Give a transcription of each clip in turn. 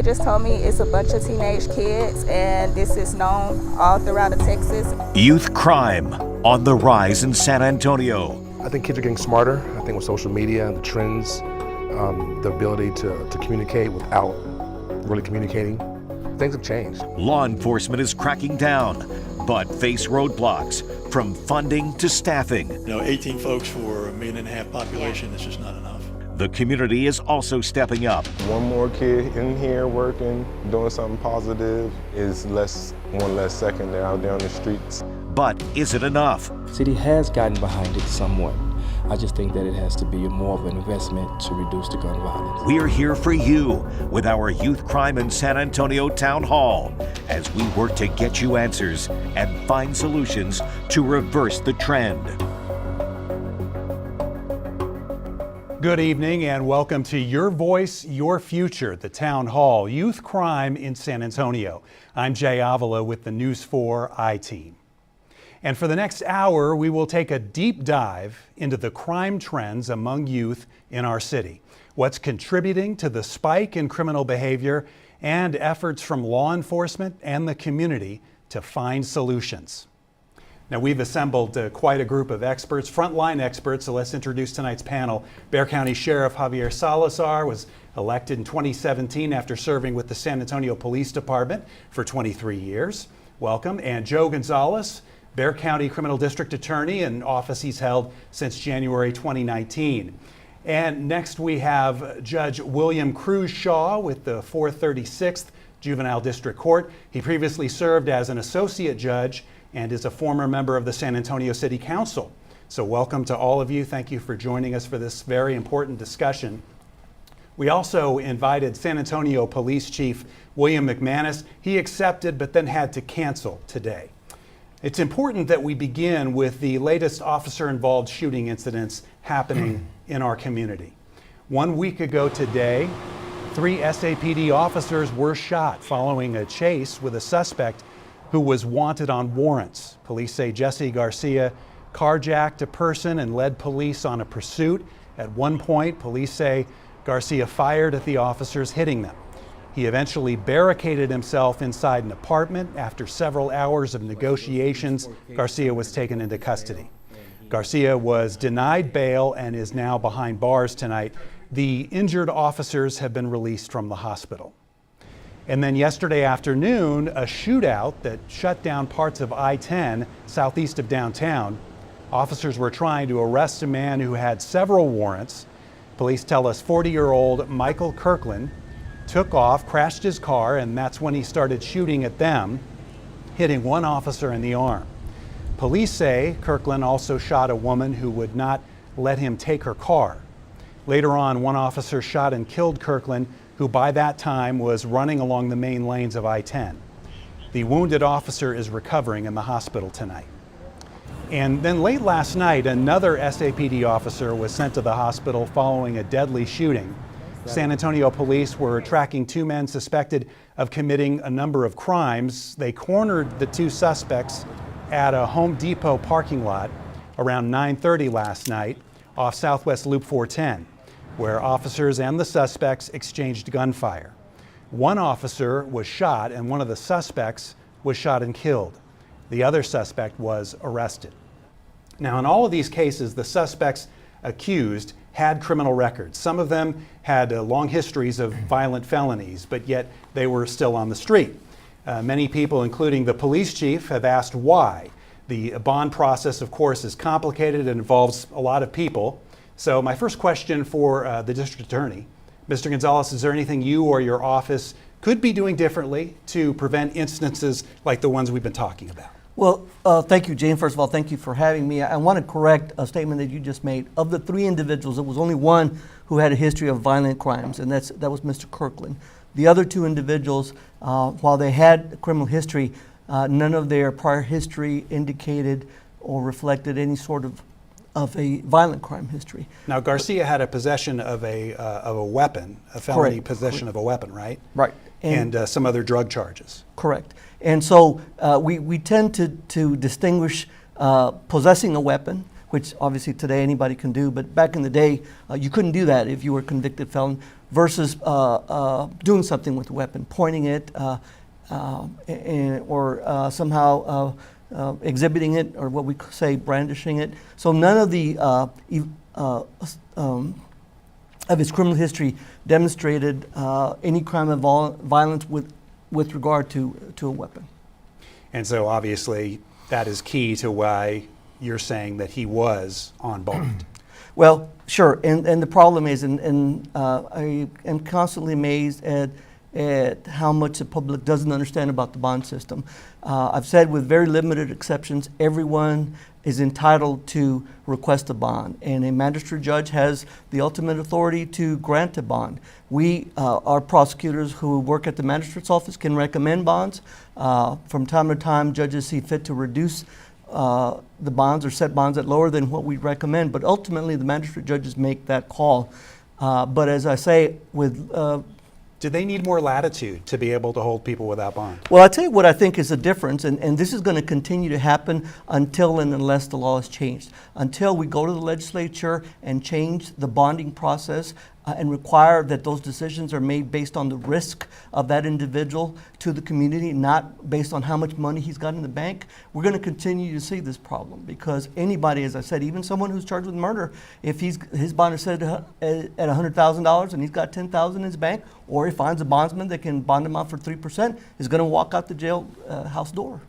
They just told me it's a bunch of teenage kids, and this is known all throughout Texas. Youth crime on the rise in San Antonio. I think kids are getting smarter. I think with social media, the trends, the ability to communicate without really communicating, things have changed. Law enforcement is cracking down, but face roadblocks from funding to staffing. 18 folks for 1.5 million population is just not enough. The community is also stepping up. One more kid in here working, doing something positive is one less second they're out there on the streets. But is it enough? City has gotten behind it somewhat. I just think that it has to be more of an investment to reduce the gun violence. We're here for you with our Youth Crime in San Antonio Town Hall as we work to get you answers and find solutions to reverse the trend. Good evening and welcome to Your Voice, Your Future, the Town Hall, Youth Crime in San Antonio. I'm Jay Avila with the News 4 I-Team. And for the next hour, we will take a deep dive into the crime trends among youth in our city, what's contributing to the spike in criminal behavior, and efforts from law enforcement and the community to find solutions. Now, we've assembled quite a group of experts, frontline experts, so let's introduce tonight's panel. Bexar County Sheriff Javier Salazar was elected in 2017 after serving with the San Antonio Police Department for 23 years. Welcome. And Joe Gonzalez, Bexar County Criminal District Attorney, an office he's held since January 2019. And next we have Judge William Cruz Shaw with the 436th Juvenile District Court. He previously served as an associate judge and is a former member of the San Antonio City Council. So welcome to all of you. Thank you for joining us for this very important discussion. We also invited San Antonio Police Chief William McManus. He accepted but then had to cancel today. It's important that we begin with the latest officer-involved shooting incidents happening in our community. 1 week ago today, 3 SAPD officers were shot following a chase with a suspect who was wanted on warrants. Police say Jesse Garcia carjacked a person and led police on a pursuit. At one point, police say Garcia fired at the officers, hitting them. He eventually barricaded himself inside an apartment. After several hours of negotiations, Garcia was taken into custody. Garcia was denied bail and is now behind bars tonight. The injured officers have been released from the hospital. And then yesterday afternoon, a shootout that shut down parts of I-10 southeast of downtown. Officers were trying to arrest a man who had several warrants. Police tell us 40-year-old Michael Kirkland took off, crashed his car, and that's when he started shooting at them, hitting one officer in the arm. Police say Kirkland also shot a woman who would not let him take her car. Later on, one officer shot and killed Kirkland, who by that time was running along the main lanes of I-10. The wounded officer is recovering in the hospital tonight. And then late last night, another SAPD officer was sent to the hospital following a deadly shooting. San Antonio police were tracking 2 men suspected of committing a number of crimes. They cornered the 2 suspects at a Home Depot parking lot around 9:30 last night off Southwest Loop 410, where officers and the suspects exchanged gunfire. One officer was shot and one of the suspects was shot and killed. The other suspect was arrested. Now, in all of these cases, the suspects accused had criminal records. Some of them had long histories of violent felonies, but yet they were still on the street. Many people, including the police chief, have asked why. The bond process, of course, is complicated and involves a lot of people. So my first question for the district attorney, Mr. Gonzalez, is there anything you or your office could be doing differently to prevent instances like the ones we've been talking about? Well, thank you, Jane. First of all, thank you for having me. I want to correct a statement that you just made. Of the 3 individuals, there was only one who had a history of violent crimes, and that was Mr. Kirkland. The other 2 individuals, while they had criminal history, none of their prior history indicated or reflected any sort of a violent crime history. Now, Garcia had a possession of a weapon, a felony Correct. possession of a weapon, right? Right. And some other drug charges. Correct. And so we tend to distinguish possessing a weapon which obviously today anybody can do, but back in the day, you couldn't do that if you were a convicted felon, versus doing something with a weapon, pointing it, or somehow exhibiting it, or what we say brandishing it. So none of the of his criminal history demonstrated any crime of violence with regard to a weapon. And so obviously that is key to why you're saying that he was on bond. Well, sure, and the problem is, and I am constantly amazed at how much the public doesn't understand about the bond system. I've said, with very limited exceptions, everyone is entitled to request a bond, and a magistrate judge has the ultimate authority to grant a bond. We, our prosecutors who work at the magistrate's office, can recommend bonds. From time to time, judges see fit to reduce the bonds or set bonds at lower than what we recommend, but ultimately the magistrate judges make that call. But as I say, with do they need more latitude to be able to hold people without bond? Well, I'll tell you what I think is the difference, and this is going to continue to happen until and unless the law is changed. Until we go to the legislature and change the bonding process and require that those decisions are made based on the risk of that individual to the community, not based on how much money he's got in the bank, we're going to continue to see this problem. Because anybody, as I said, even someone who's charged with murder, if his bond is set at $100,000 and he's got $10,000 in his bank, or he finds a bondsman that can bond him out for 3%, is going to walk out the jail house door.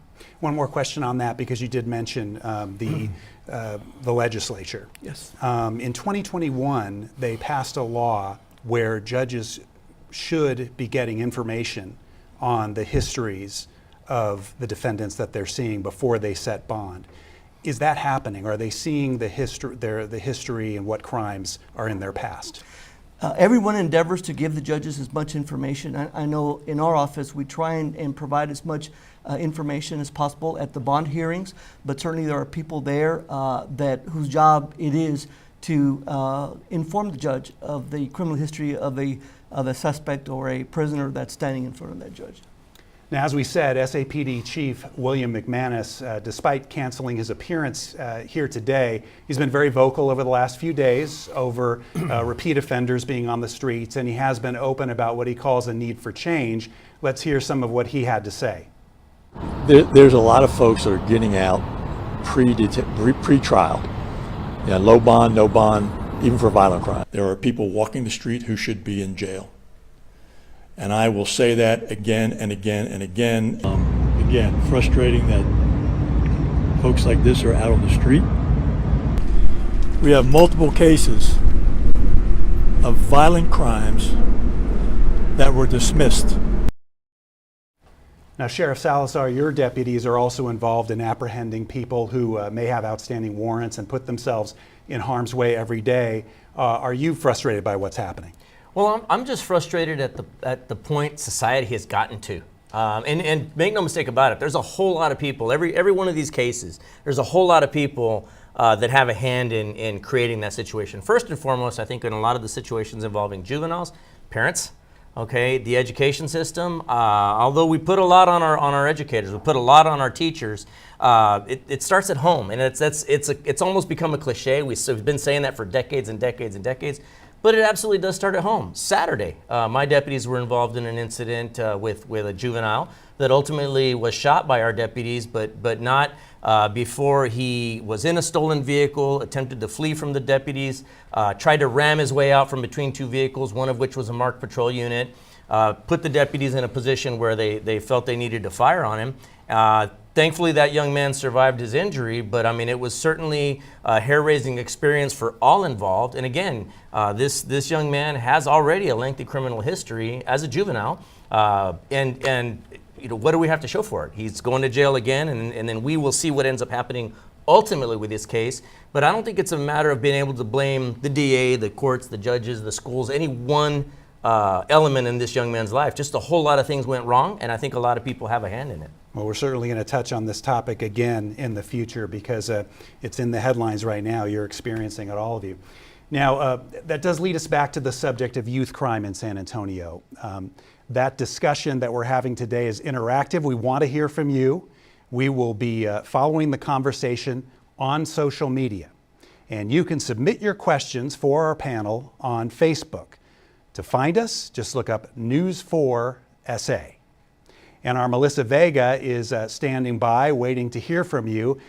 One more question on that, because you did mention the legislature. Yes. In 2021, they passed a law where judges should be getting information on the histories of the defendants that they're seeing before they set bond. Is that happening? Are they seeing the history and what crimes are in their past? Everyone endeavors to give the judges as much information. I know in our office we try and provide as much information as possible at the bond hearings, but certainly there are people there whose job it is to inform the judge of the criminal history of a suspect or a prisoner that's standing in front of that judge. Now, as we said, SAPD Chief William McManus, despite canceling his appearance here today, he's been very vocal over the last few days over repeat offenders being on the streets, and he has been open about what he calls a need for change. Let's hear some of what he had to say. There's a lot of folks that are getting out pre-trial. Yeah, low bond, no bond, even for violent crime. There are people walking the street who should be in jail. And I will say that again and again and again. Again, frustrating that folks like this are out on the street. We have multiple cases of violent crimes that were dismissed. Now, Sheriff Salazar, your deputies are also involved in apprehending people who may have outstanding warrants and put themselves in harm's way every day. Are you frustrated by what's happening? Well, I'm just frustrated at the point society has gotten to. And make no mistake about it, there's a whole lot of people, every one of these cases, there's a whole lot of people that have a hand in creating that situation. First and foremost, I think in a lot of the situations involving juveniles, parents, okay, the education system, although we put a lot on our educators, we put a lot on our teachers, it starts at home, and it's almost become a cliche. We've been saying that for decades and decades and decades. But it absolutely does start at home. Saturday, my deputies were involved in an incident with a juvenile that ultimately was shot by our deputies, but not before he was in a stolen vehicle, attempted to flee from the deputies, tried to ram his way out from between two vehicles, one of which was a marked patrol unit, put the deputies in a position where they felt they needed to fire on him. Thankfully, that young man survived his injury, but I mean, it was certainly a hair-raising experience for all involved. And again, this young man has already a lengthy criminal history as a juvenile, and you know, what do we have to show for it? He's going to jail again, and then we will see what ends up happening ultimately with this case. But I don't think it's a matter of being able to blame the DA, the courts, the judges, the schools, any one element in this young man's life. Just a whole lot of things went wrong, and I think a lot of people have a hand in it. Well, we're certainly going to touch on this topic again in the future because it's in the headlines right now. You're experiencing it, all of you. Now, that does lead us back to the subject of youth crime in San Antonio. That discussion that we're having today is interactive. We want to hear from you. We will be following the conversation on social media. And you can submit your questions for our panel on Facebook. To find us, just look up News 4 SA. And our Melissa Vega is standing by, waiting to hear from you.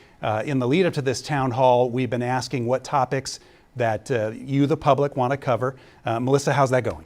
In the lead up to this town hall, we've been asking what topics that you, the public, want to cover. Melissa, how's that going?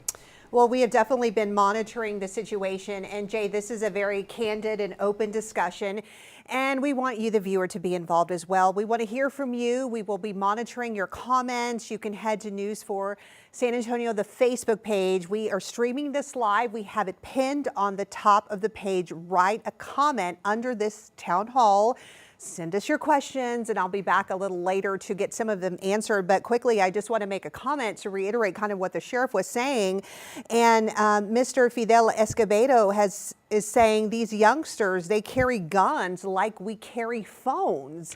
Well, we have definitely been monitoring the situation. And Jay, this is a very candid and open discussion. And we want you, the viewer, to be involved as well. We want to hear from you. We will be monitoring your comments. You can head to News 4 San Antonio, the Facebook page. We are streaming this live. We have it pinned on the top of the page. Write a comment under this town hall. Send us your questions, and I'll be back a little later to get some of them answered. But quickly, I just want to make a comment to reiterate kind of what the sheriff was saying. And Mr. Fidel Escobedo is saying these youngsters, they carry guns like we carry phones.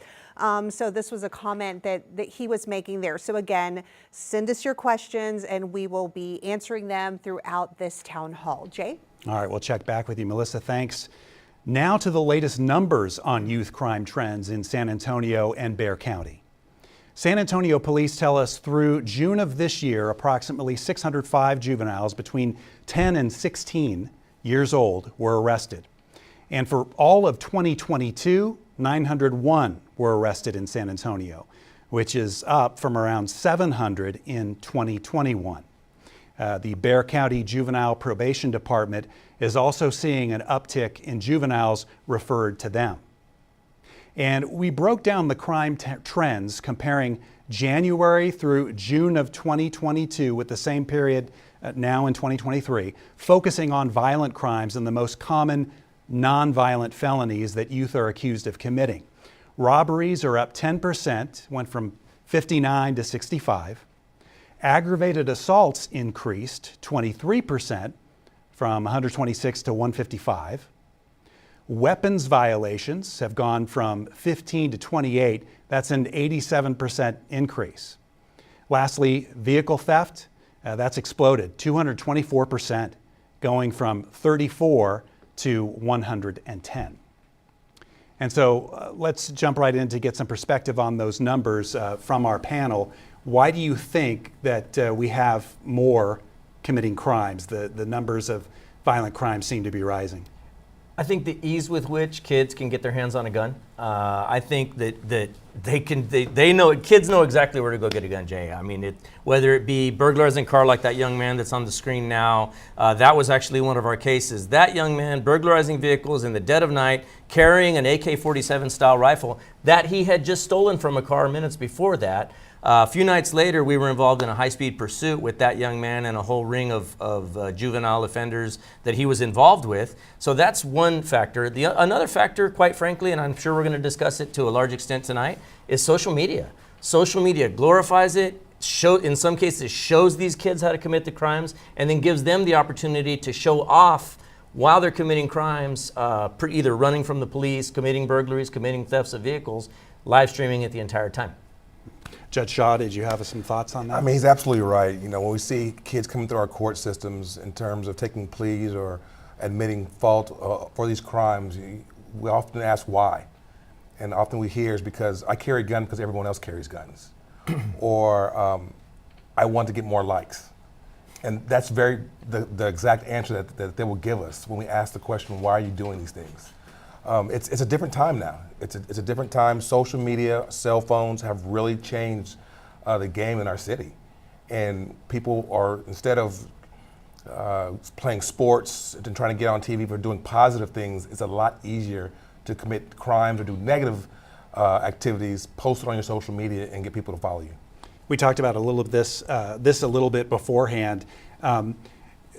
So this was a comment that he was making there. So again, send us your questions, and we will be answering them throughout this town hall. Jay? All right, we'll check back with you, Melissa. Thanks. Now to the latest numbers on youth crime trends in San Antonio and Bexar County. San Antonio police tell us through June of this year, approximately 605 juveniles between 10 and 16 years old were arrested. And for all of 2022, 901 were arrested in San Antonio, which is up from around 700 in 2021. The Bexar County Juvenile Probation Department is also seeing an uptick in juveniles referred to them. And we broke down the crime trends comparing January through June of 2022 with the same period now in 2023, focusing on violent crimes and the most common nonviolent felonies that youth are accused of committing. Robberies are up 10%, went from 59 to 65. Aggravated assaults increased 23%, from 126 to 155. Weapons violations have gone from 15 to 28. That's an 87% increase. Lastly, vehicle theft, that's exploded 224%, going from 34 to 110. And so let's jump right in to get some perspective on those numbers from our panel. Why do you think that we have more committing crimes? The numbers of violent crimes seem to be rising. I think the ease with which kids can get their hands on a gun. I think that they know, kids know exactly where to go get a gun, Jay. I mean, whether it be burglarizing a car like that young man that's on the screen now, that was actually one of our cases. That young man burglarizing vehicles in the dead of night, carrying an AK-47 style rifle that he had just stolen from a car minutes before that. A few nights later, we were involved in a high-speed pursuit with that young man and a whole ring of juvenile offenders that he was involved with. So that's one factor. Another factor, quite frankly, and I'm sure we're going to discuss it to a large extent tonight, is social media. Social media glorifies it, in some cases shows these kids how to commit the crimes, and then gives them the opportunity to show off while they're committing crimes, either running from the police, committing burglaries, committing thefts of vehicles, live streaming it the entire time. Judge Shaw, did you have some thoughts on that? I mean, he's absolutely right. You know, when we see kids coming through our court systems in terms of taking pleas or admitting fault for these crimes, we often ask why. And often we hear is because I carry a gun because everyone else carries guns. Or I want to get more likes. And that's the exact answer that they will give us when we ask the question, why are you doing these things? It's a different time now. It's a different time. Social media, cell phones have really changed the game in our city. And people are, instead of playing sports and trying to get on TV for doing positive things, it's a lot easier to commit crimes or do negative activities, post it on your social media and get people to follow you. We talked about a little of this a little bit beforehand.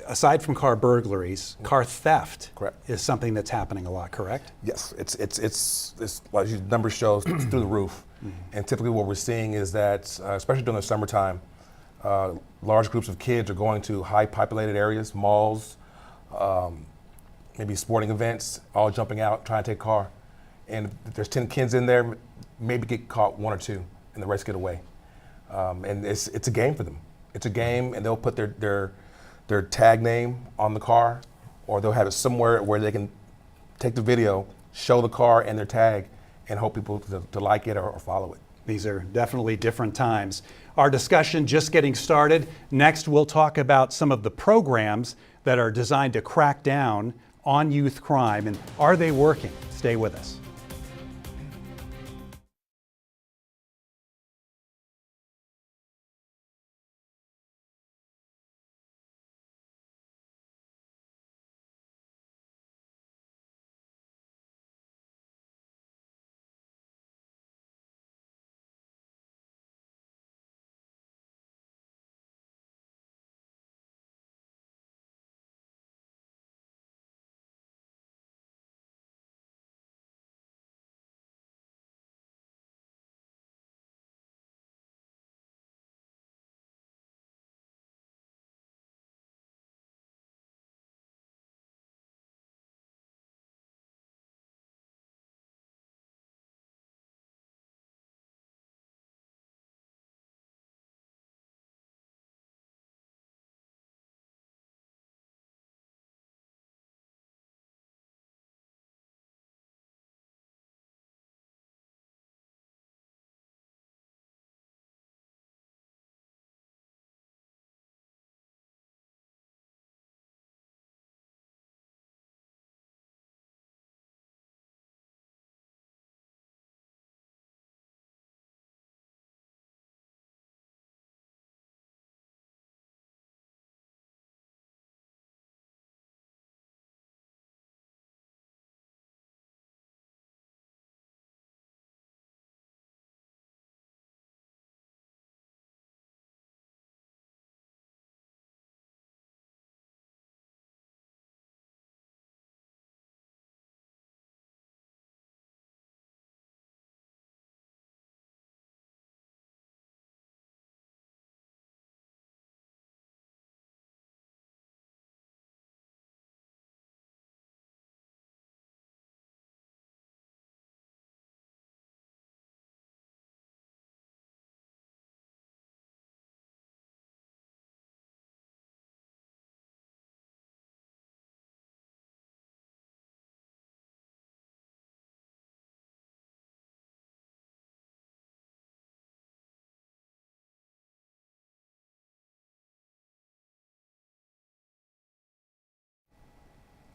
Aside from car burglaries, car theft is something that's happening a lot, correct? Yes, it's like the numbers show, it's through the roof. And typically what we're seeing is that, especially during the summertime, large groups of kids are going to high populated areas, malls, maybe sporting events, all jumping out, trying to take a car. And if there's 10 kids in there, maybe get caught 1 or 2 and the rest get away. And it's a game for them. It's a game, and they'll put their tag name on the car, or they'll have it somewhere where they can take the video, show the car and their tag, and hope people to like it or follow it. These are definitely different times. Our discussion just getting started. Next, we'll talk about some of the programs that are designed to crack down on youth crime, and are they working? Stay with us.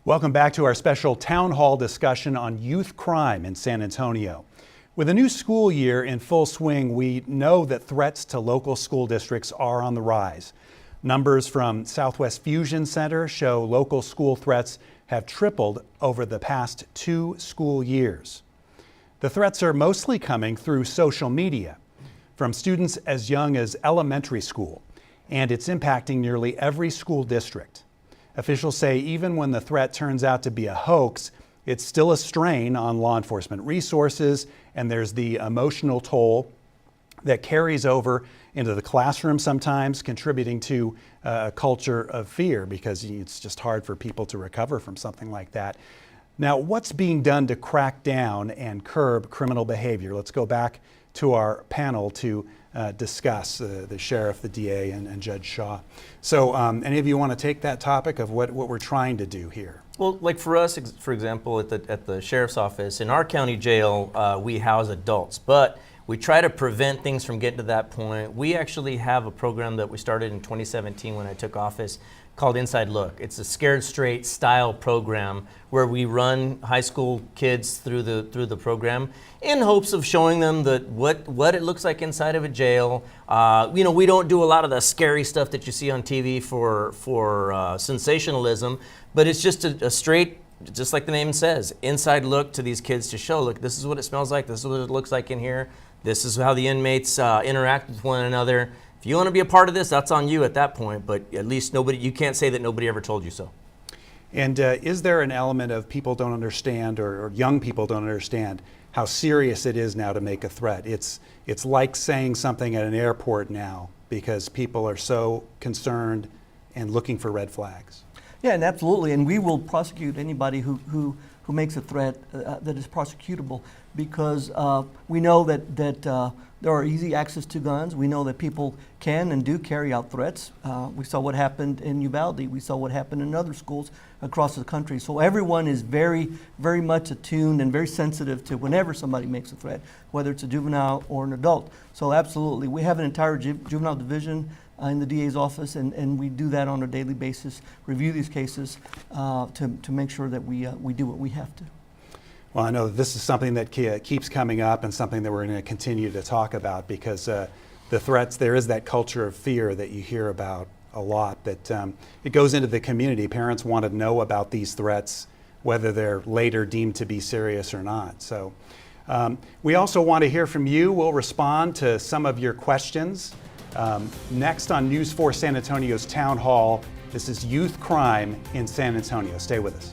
Welcome back to our special town hall discussion on youth crime in San Antonio. With a new school year in full swing, we know that threats to local school districts are on the rise. Numbers from Southwest Fusion Center show local school threats have tripled over the past 2 school years. The threats are mostly coming through social media, from students as young as elementary school, and it's impacting nearly every school district. Officials say even when the threat turns out to be a hoax, it's still a strain on law enforcement resources, and there's the emotional toll that carries over into the classroom sometimes, contributing to a culture of fear because it's just hard for people to recover from something like that. Now, what's being done to crack down and curb criminal behavior? Let's go back to our panel to discuss, the sheriff, the DA, and Judge Shaw. So any of you want to take that topic of what we're trying to do here? Well, like for us, for example, at the sheriff's office, in our county jail, we house adults, but we try to prevent things from getting to that point. We actually have a program that we started in 2017 when I took office called Inside Look. It's a Scared Straight style program where we run high school kids through the program in hopes of showing them what it looks like inside of a jail. You know, we don't do a lot of the scary stuff that you see on TV for sensationalism, but it's just a straight, just like the name says, inside look to these kids to show, look, this is what it smells like, this is what it looks like in here, this is how the inmates interact with one another. If you want to be a part of this, that's on you at that point, but at least you can't say that nobody ever told you so. And is there an element of people don't understand, or young people don't understand how serious it is now to make a threat? It's like saying something at an airport now because people are so concerned and looking for red flags. Yeah, and absolutely, and we will prosecute anybody who who makes a threat that is prosecutable, because we know that there are easy access to guns. We know that people can and do carry out threats. We saw what happened in Uvalde. We saw what happened in other schools across the country. So everyone is very, very much attuned and very sensitive to whenever somebody makes a threat, whether it's a juvenile or an adult. So absolutely, we have an entire juvenile division in the DA's office, and we do that on a daily basis, review these cases to make sure that we do what we have to. Well, I know that this is something that keeps coming up and something that we're going to continue to talk about, because the threats, there is that culture of fear that you hear about a lot, that it goes into the community. Parents want to know about these threats, whether they're later deemed to be serious or not. So we also want to hear from you. We'll respond to some of your questions. Next on News 4 San Antonio's Town Hall, this is youth crime in San Antonio. Stay with us.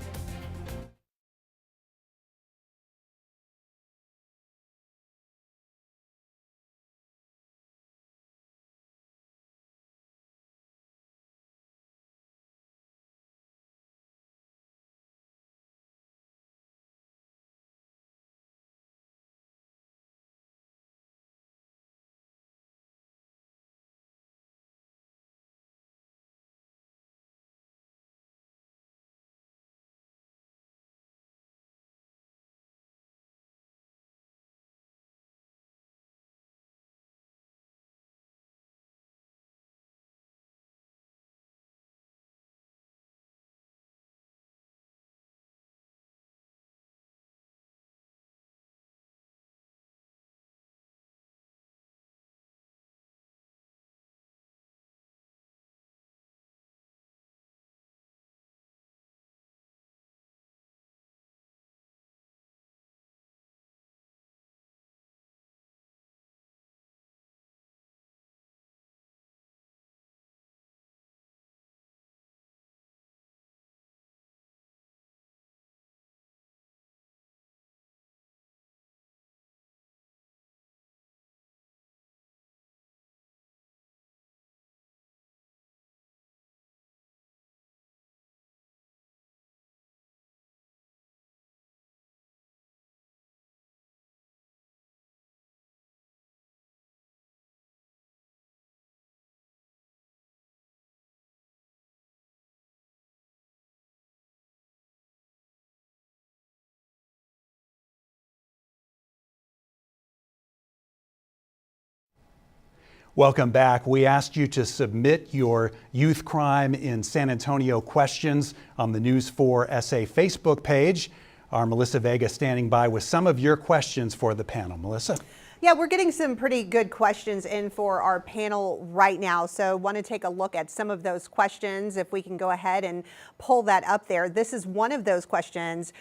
Welcome back. We asked you to submit your youth crime in San Antonio questions on the News 4 SA Facebook page. Our Melissa Vega standing by with some of your questions for the panel. Melissa? Yeah, we're getting some pretty good questions in for our panel right now. So want to take a look at some of those questions. If we can go ahead and pull that up there. This is one of those questions.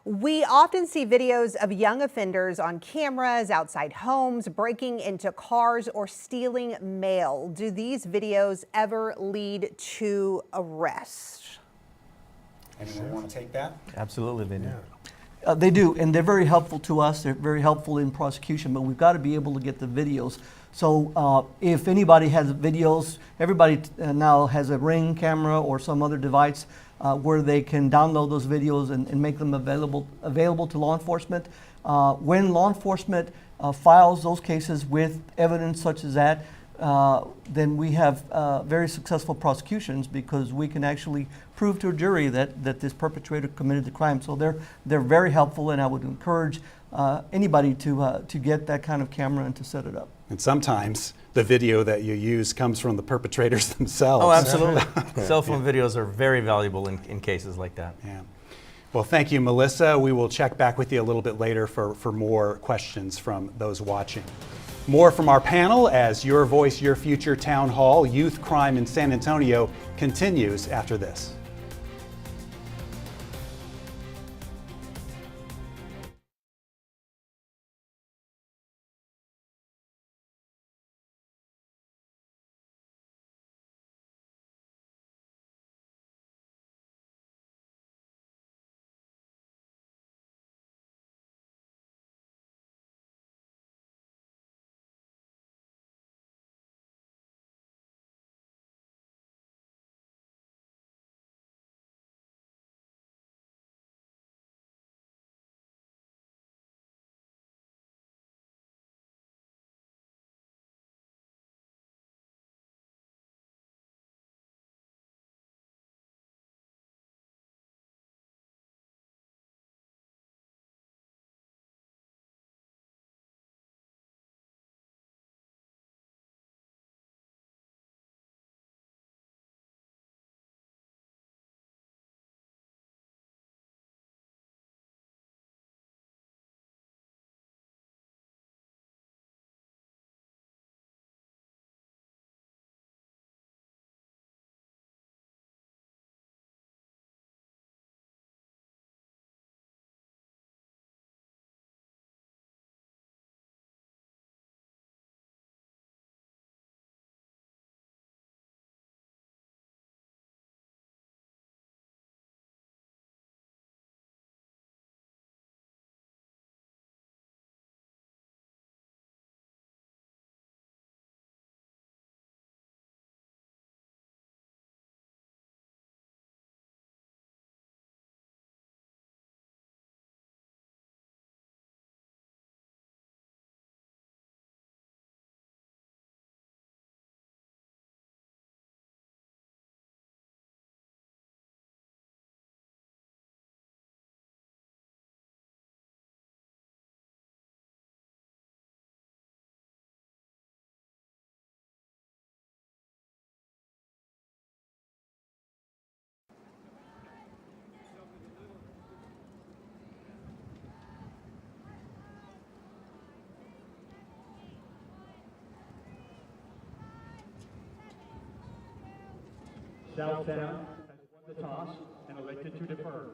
We often see videos of young offenders on cameras outside homes, breaking into cars or stealing mail. Do these videos ever lead to arrest? Anyone want to take that? Absolutely, they do. They do, and they're very helpful to us. They're very helpful in prosecution, but we've got to be able to get the videos. So if anybody has videos, everybody now has a Ring camera or some other device where they can download those videos and make them available to law enforcement. When law enforcement files those cases with evidence such as that, then we have very successful prosecutions, because we can actually prove to a jury that this perpetrator committed the crime. So they're very helpful, and I would encourage anybody to get that kind of camera and to set it up. And sometimes the video that you use comes from the perpetrators themselves. Oh, absolutely. Cell phone videos are very valuable in cases like that. Yeah. Well, thank you, Melissa. We will check back with you a little bit later for more questions from those watching. More from our panel as Your Voice, Your Future Town Hall Youth Crime in San Antonio continues after this. Southtown has won the toss and elected to defer.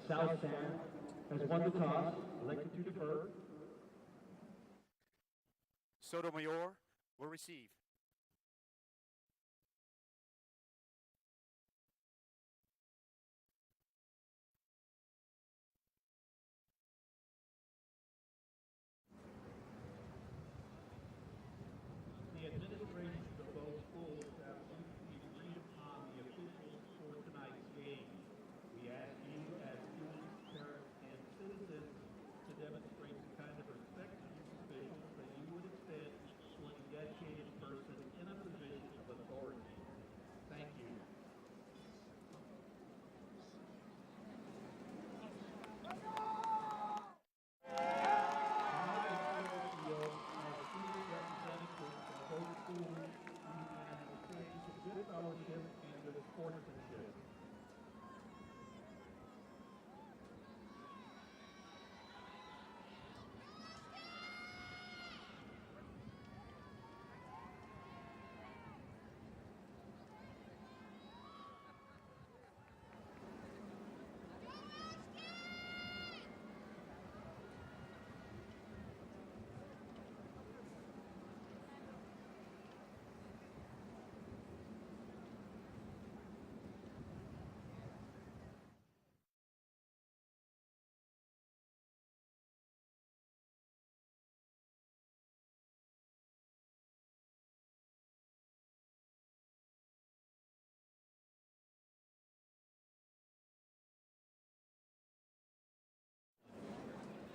Southtown has won the toss, elected to defer. Sotomayor will receive. The administration of both schools have agreed upon the officials for tonight's game. We ask you as students, parents, and citizens to demonstrate the kind of respect to these officials that you would extend to any dedicated person in a position of authority. Thank you. Good fellowship and good sportsmanship.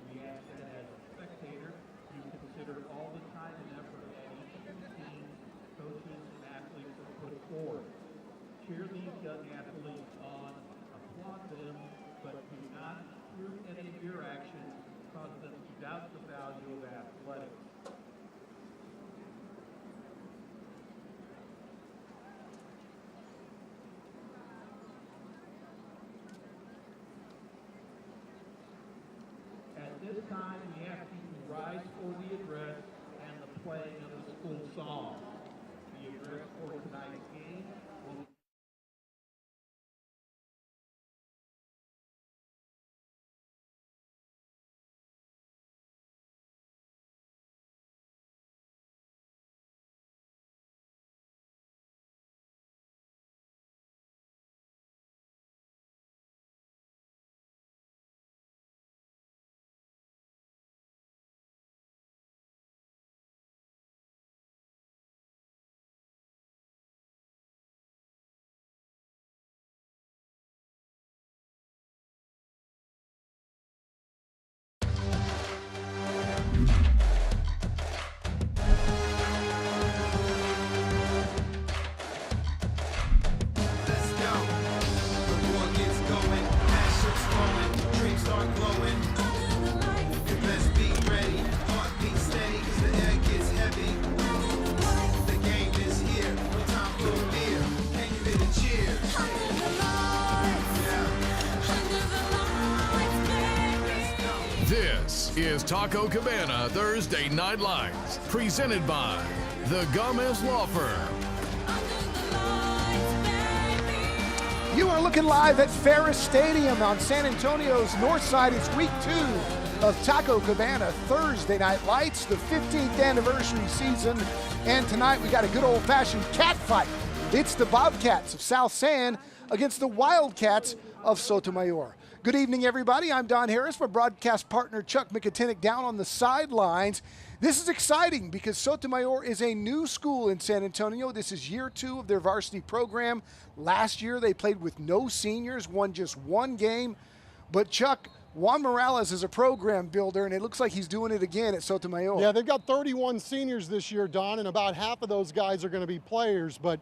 We ask that as a spectator, you consider all the time and effort that each of the teams, coaches, and athletes have put forward. Cheer these young athletes on, applaud them, but do not, through any of your actions, cause them to doubt the value of athletics. At this time, we ask you to rise for the address and the playing of the school song. The address for tonight's game will This is Taco Cabana Thursday Night Lights, presented by the Gomez Law Firm. You are looking live at Ferris Stadium on San Antonio's north side. It's week 2 of Taco Cabana Thursday Night Lights, the 15th anniversary season. And tonight we got a good old-fashioned cat fight. It's the Bobcats of South San against the Wildcats of Sotomayor. Good evening, everybody. I'm Don Harris, my broadcast partner Chuck McAtinnick down on the sidelines. This is exciting because Sotomayor is a new school in San Antonio. This is year 2 of their varsity program. Last year they played with no seniors, won just one game. But Chuck, Juan Morales is a program builder, and it looks like he's doing it again at Sotomayor. Yeah, they've got 31 seniors this year, Don, and about half of those guys are going to be players, but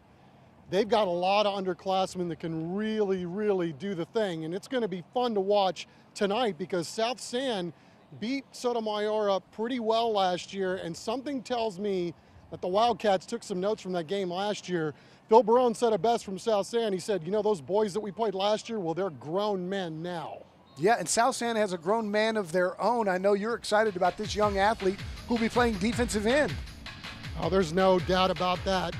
they've got a lot of underclassmen that can really, really do the thing. And it's going to be fun to watch tonight because South San beat Sotomayor up pretty well last year, and something tells me that the Wildcats took some notes from that game last year. Phil Barone said it best from South San. He said, you know, those boys that we played last year, well, they're grown men now. Yeah, and South San has a grown man of their own. I know you're excited about this young athlete who'll be playing defensive end. Oh, there's no doubt about that.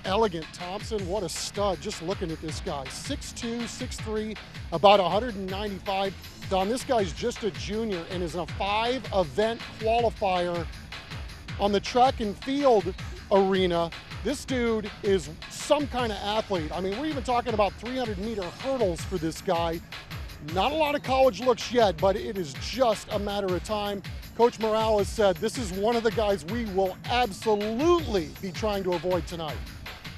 Elegant Thompson, what a stud. Just looking at this guy. 6'2", 6'3", about 195. Don, this guy's just a junior and is in a 5-event qualifier on the track and field arena. This dude is some kind of athlete. I mean, we're even talking about 300-meter hurdles for this guy. Not a lot of college looks yet, but it is just a matter of time. Coach Morales said this is one of the guys we will absolutely be trying to avoid tonight.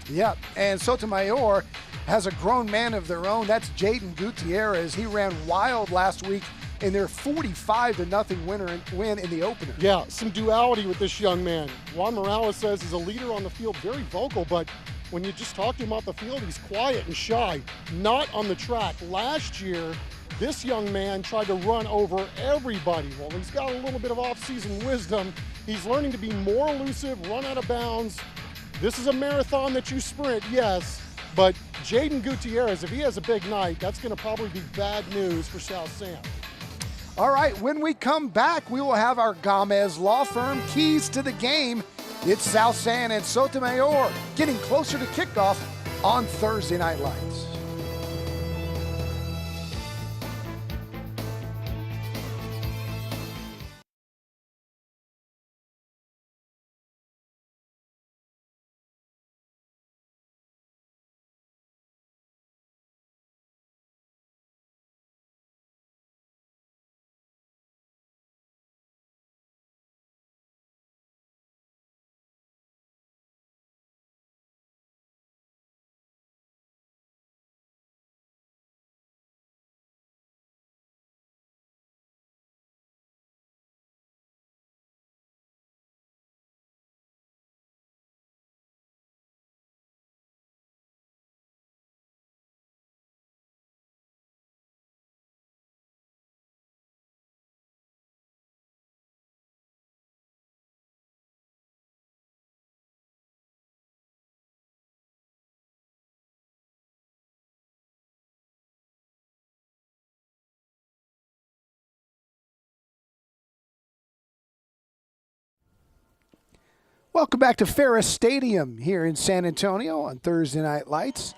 Yeah, and Sotomayor has a grown man of their own. That's Jaden Gutierrez. He ran wild last week in their 45-0 win in the opener. Yeah, some duality with this young man. Juan Morales says he's a leader on the field, very vocal, but when you just talk to him off the field, he's quiet and shy. Not on the track. Last year, this young man tried to run over everybody. Well, he's got a little bit of off-season wisdom. He's learning to be more elusive, run out of bounds. This is a marathon that you sprint, yes, but Jaden Gutierrez, if he has a big night, that's going to probably be bad news for South San. All right, when we come back, we will have our Gomez Law Firm keys to the game. It's South San and Sotomayor getting closer to kickoff on Thursday Night Lights. Welcome back to Ferris Stadium here in San Antonio on Thursday Night Lights.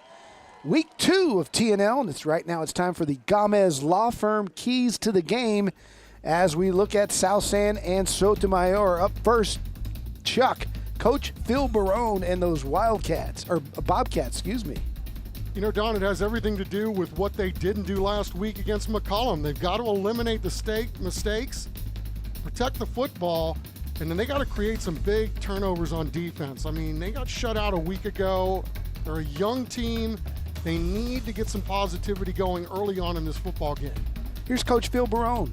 Week 2 of TNL, and right now it's time for the Gomez Law Firm keys to the game as we look at South San and Sotomayor. Up first, Chuck, Coach Phil Barone and those Wildcats, or Bobcats, excuse me. You know, Don, it has everything to do with what they didn't do last week against McCollum. They've got to eliminate the mistakes, protect the football, and then they got to create some big turnovers on defense. I mean, they got shut out a week ago. They're a young team. They need to get some positivity going early on in this football game. Here's Coach Phil Barone.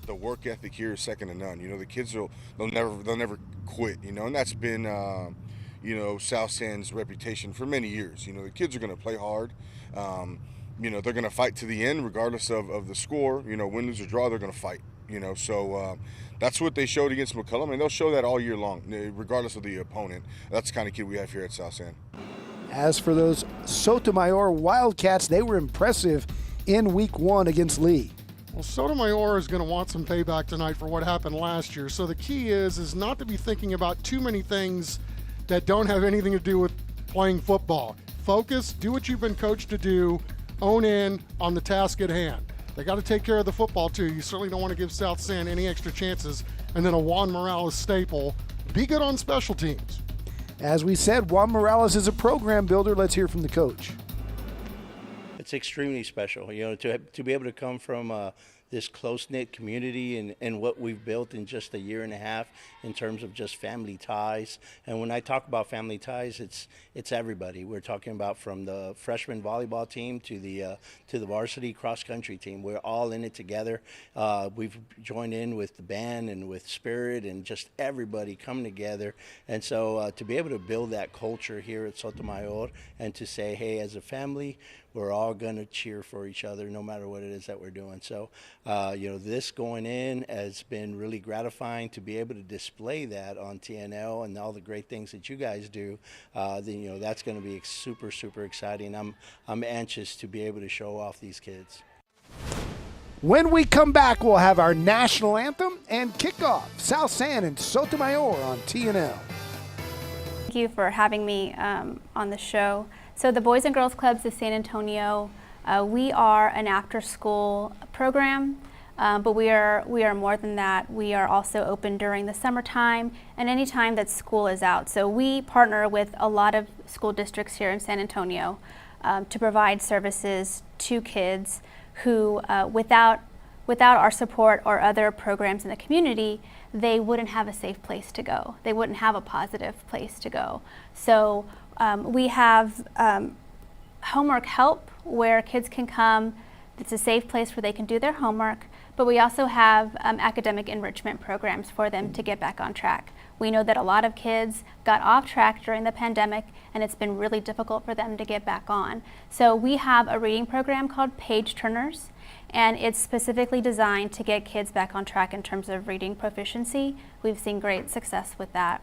The work ethic here is second to none. You know, the kids they'll never quit. You know, and that's been you know, South San's reputation for many years. You know, the kids are going to play hard. You know, they're going to fight to the end, regardless of the score. You know, win, lose, or draw, they're going to fight. You know, so that's what they showed against McCollum, and they'll show that all year long, regardless of the opponent. That's the kind of kid we have here at South San. As for those Sotomayor Wildcats, they were impressive in Week 1 against Lee. Well, Sotomayor is going to want some payback tonight for what happened last year. So the key is not to be thinking about too many things that don't have anything to do with playing football. Focus, do what you've been coached to do, own in on the task at hand. They got to take care of the football, too. You certainly don't want to give South San any extra chances. And then a Juan Morales staple. Be good on special teams. As we said, Juan Morales is a program builder. Let's hear from the coach. It's extremely special, you know, to be able to come from this close-knit community and what we've built in just a year and a half in terms of just family ties. And when I talk about family ties, it's everybody. We're talking about from the freshman volleyball team to the varsity cross-country team. We're all in it together. We've joined in with the band and with Spirit and just everybody coming together. And so to be able to build that culture here at Sotomayor and to say, hey, as a family, we're all going to cheer for each other no matter what it is that we're doing. So This going in has been really gratifying to be able to display that on TNL and all the great things that you guys do. That's going to be super, super exciting. I'm anxious to be able to show off these kids. When we come back, we'll have our national anthem and kickoff. South San and Sotomayor on TNL. Thank you for having me on the show. So the Boys and Girls Clubs of San Antonio, we are an after-school program, but we are more than that. We are also open during the summertime and any time that school is out. So we partner with a lot of school districts here in San Antonio to provide services to kids who, without our support or other programs in the community, they wouldn't have a safe place to go. They wouldn't have a positive place to go. So we have homework help where kids can come. It's a safe place where they can do their homework, but we also have academic enrichment programs for them to get back on track. We know that a lot of kids got off track during the pandemic and it's been really difficult for them to get back on. So we have a reading program called Page Turners, and it's specifically designed to get kids back on track in terms of reading proficiency. We've seen great success with that.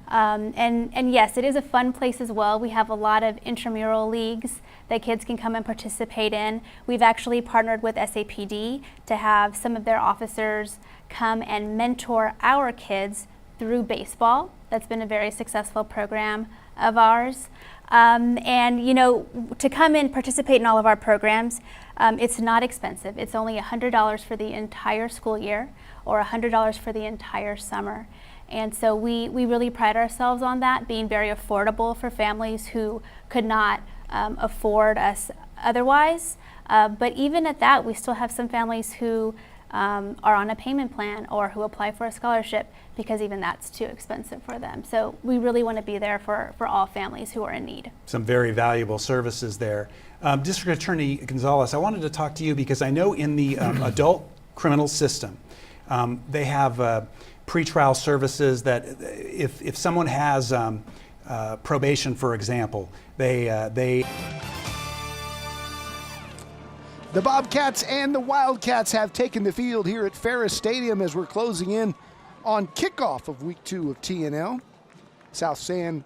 And yes, it is a fun place as well. We have a lot of intramural leagues that kids can come and participate in. We've actually partnered with SAPD to have some of their officers come and mentor our kids through baseball. That's been a very successful program of ours. To come and participate in all of our programs, it's not expensive. It's only $100 for the entire school year or $100 for the entire summer. And so we really pride ourselves on that, being very affordable for families who could not afford us otherwise. But even at that, we still have some families who are on a payment plan or who apply for a scholarship because even that's too expensive for them. So we really want to be there for all families who are in need. Some very valuable services there. District Attorney Gonzalez, I wanted to talk to you because I know in the adult criminal system, they have pretrial services that if someone has probation, for example, they The Bobcats and the Wildcats have taken the field here at Ferris Stadium as we're closing in on kickoff of week 2 of TNL. South San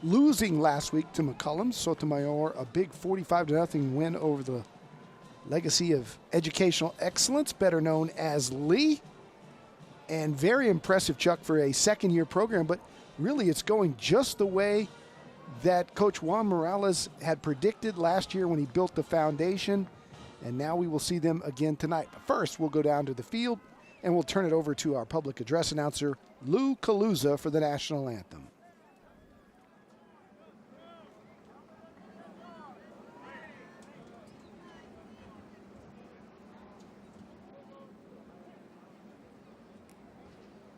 losing last week to McCollum. Sotomayor, a big 45-0 win over the Legacy of Educational Excellence, better known as Lee. And very impressive, Chuck, for a second-year program, but really it's going just the way that Coach Juan Morales had predicted last year when he built the foundation. And now we will see them again tonight. But first, we'll go down to the field, and we'll turn it over to our public address announcer, Lou Caluza, for the national anthem.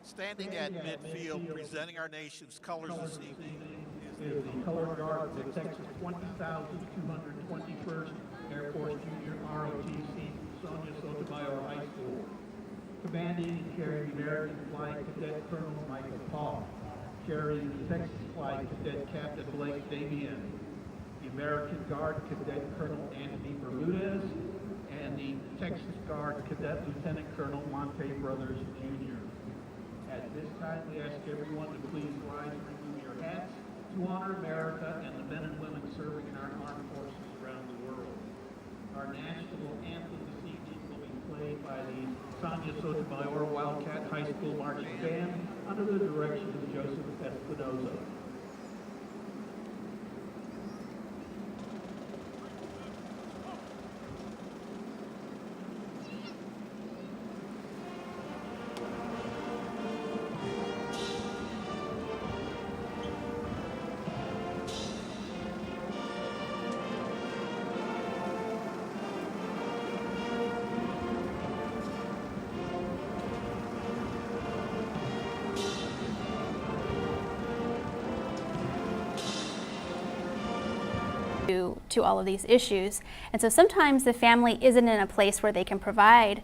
Standing at midfield, presenting our nation's colors this evening is the color guard of the Texas 20,221st Air Force Junior ROTC, Sonia Sotomayor High School. Commanding and carrying the American Flag Cadet Colonel Michael Paul. Carrying the Texas Flag Cadet Captain Blake Damian. The American Guard Cadet Colonel Anthony Bermudez. And the Texas Guard Cadet Lieutenant Colonel Monte Brothers Jr. At this time, we ask everyone to please rise and remove your hats to honor America and the men and women serving in our armed forces around the world. Our national anthem this evening will be played by the Sonia Sotomayor Wildcat High School Marching Band under the direction of Joseph Espinoza. To all of these issues. And so sometimes the family isn't in a place where they can provide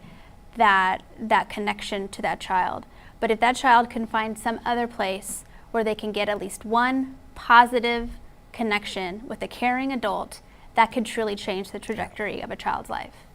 that connection to that child. But if that child can find some other place where they can get at least one positive connection with a caring adult, that could truly change the trajectory of a child's life.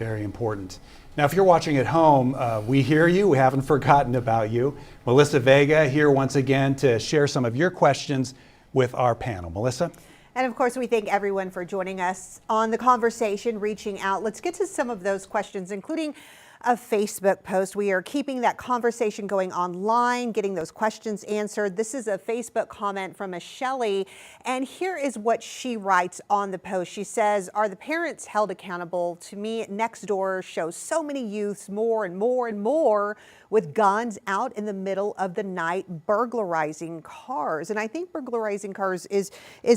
Very important. Now, if you're watching at home, we hear you. We haven't forgotten about you. Melissa Vega here once again to share some of your questions with our panel. Melissa? And of course, we thank everyone for joining us on the conversation, reaching out. Let's get to some of those questions, including a Facebook post. We are keeping that conversation going online, getting those questions answered. This is a Facebook comment from a Shelley, and here is what she writes on the post. She says, "Are the parents held accountable? To me, Nextdoor shows so many youths more and more and more with guns out in the middle of the night burglarizing cars." And I think burglarizing cars is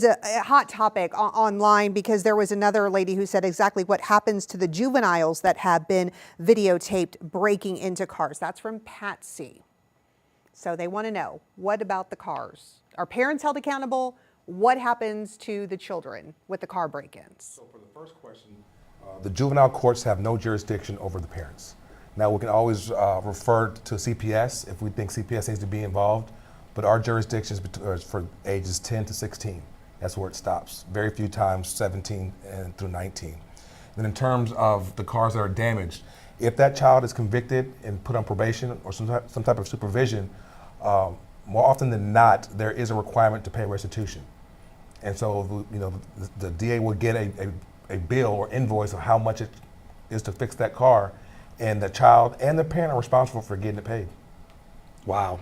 a hot topic online, because there was another lady who said exactly what happens to the juveniles that have been videotaped breaking into cars. That's from Patsy. So they want to know, what about the cars? Are parents held accountable? What happens to the children with the car break-ins? So for the first question, the juvenile courts have no jurisdiction over the parents. Now, we can always refer to CPS if we think CPS needs to be involved, but our jurisdiction is for ages 10 to 16. That's where it stops. Very few times 17 and through 19. Then in terms of the cars that are damaged, if that child is convicted and put on probation or some type of supervision, more often than not, there is a requirement to pay restitution. And so, the DA will get a bill or invoice of how much it is to fix that car, and the child and the parent are responsible for getting it paid. Wow.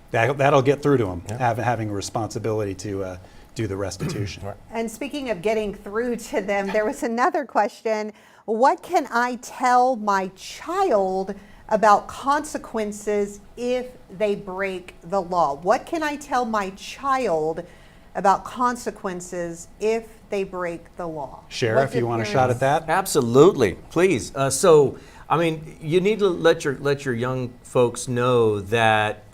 That'll get through to them, having a responsibility to do the restitution. Right. And speaking of getting through to them, there was another question. What can I tell my child about consequences if they break the law? What can I tell my child about consequences if they break the law? Sheriff, you want a shot at that? Absolutely, please. You need to let your young folks know that